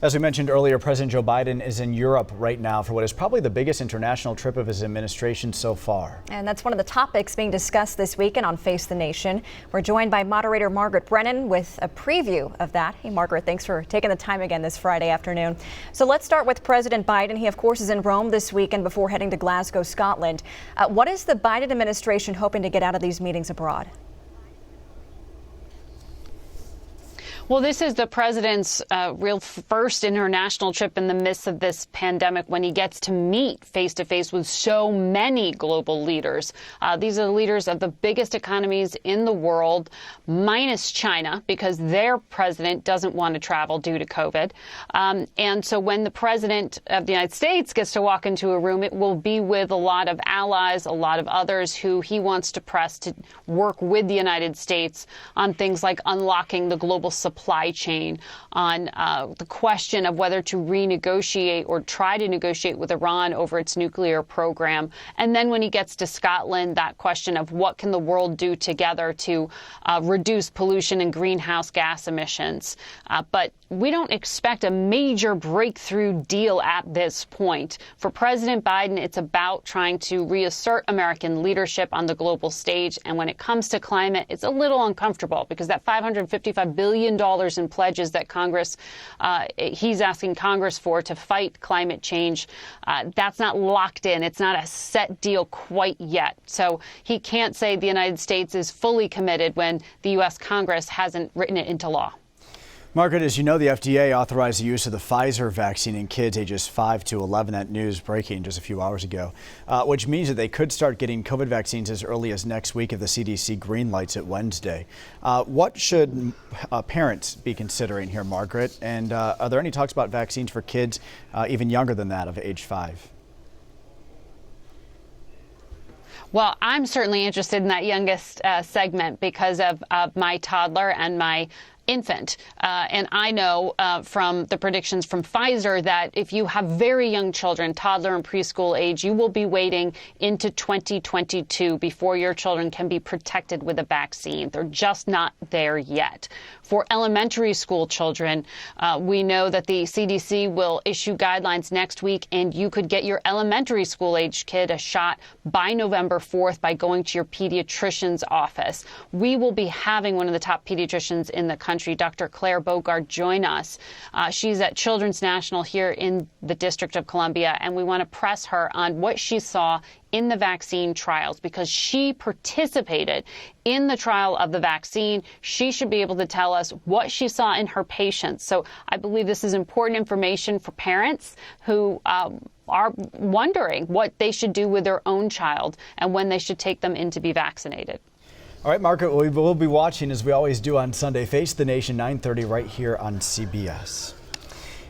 As we mentioned earlier, President Joe Biden is in Europe right now for what is probably the biggest international trip of his administration so far. And that's one of the topics being discussed this weekend on Face the Nation. We're joined by moderator Margaret Brennan with a preview of that. Hey, Margaret, thanks for taking the time again this Friday afternoon. So let's start with President Biden. He, of course, is in Rome this weekend before heading to Glasgow, Scotland. What is the Biden administration hoping to get out of these meetings abroad? Well, this is the president's real first international trip in the midst of this pandemic when he gets to meet face-to-face with so many global leaders. These are the leaders of the biggest economies in the world, minus China, because their president doesn't want to travel due to COVID. And so when the president of the United States gets to walk into a room, it will be with a lot of allies, a lot of others who he wants to press to work with the United States on things like unlocking the global supply chain, on the question of whether to renegotiate or try to negotiate with Iran over its nuclear program. And then when he gets to Scotland, that question of what can the world do together to reduce pollution and greenhouse gas emissions. But we don't expect a major breakthrough deal at this point. For President Biden, it's about trying to reassert American leadership on the global stage. And when it comes to climate, it's a little uncomfortable because that $555 billion in pledges that Congress, he's asking Congress for to fight climate change, that's not locked in. It's not a set deal quite yet. So he can't say the United States is fully committed when the U.S. Congress hasn't written it into law. Margaret, as you know, the FDA authorized the use of the Pfizer vaccine in kids ages 5 to 11. That news breaking just a few hours ago, which means that they could start getting COVID vaccines as early as next week if the CDC greenlights it Wednesday. What should parents be considering here, Margaret? And are there any talks about vaccines for kids even younger than that of age 5? Well, I'm certainly interested in that youngest segment because of my toddler and my infant. And I know from the predictions from Pfizer that if you have very young children, toddler and preschool age, you will be waiting into 2022 before your children can be protected with a vaccine. They're just not there yet. For elementary school children, we know that the CDC will issue guidelines next week, and you could get your elementary school age kid a shot by November 4th by going to your pediatrician's office. We will be having one of the top pediatricians in the country, Dr. Claire Bogart, join us. She's at Children's National here in the District of Columbia, and we want to press her on what she saw in the vaccine trials because she participated in the trial of the vaccine. She should be able to tell us what she saw in her patients. So I believe this is important information for parents who are wondering what they should do with their own child and when they should take them in to be vaccinated. All right, Margaret, we will be watching, as we always do on Sunday, Face the Nation, 9:30 right here on CBS.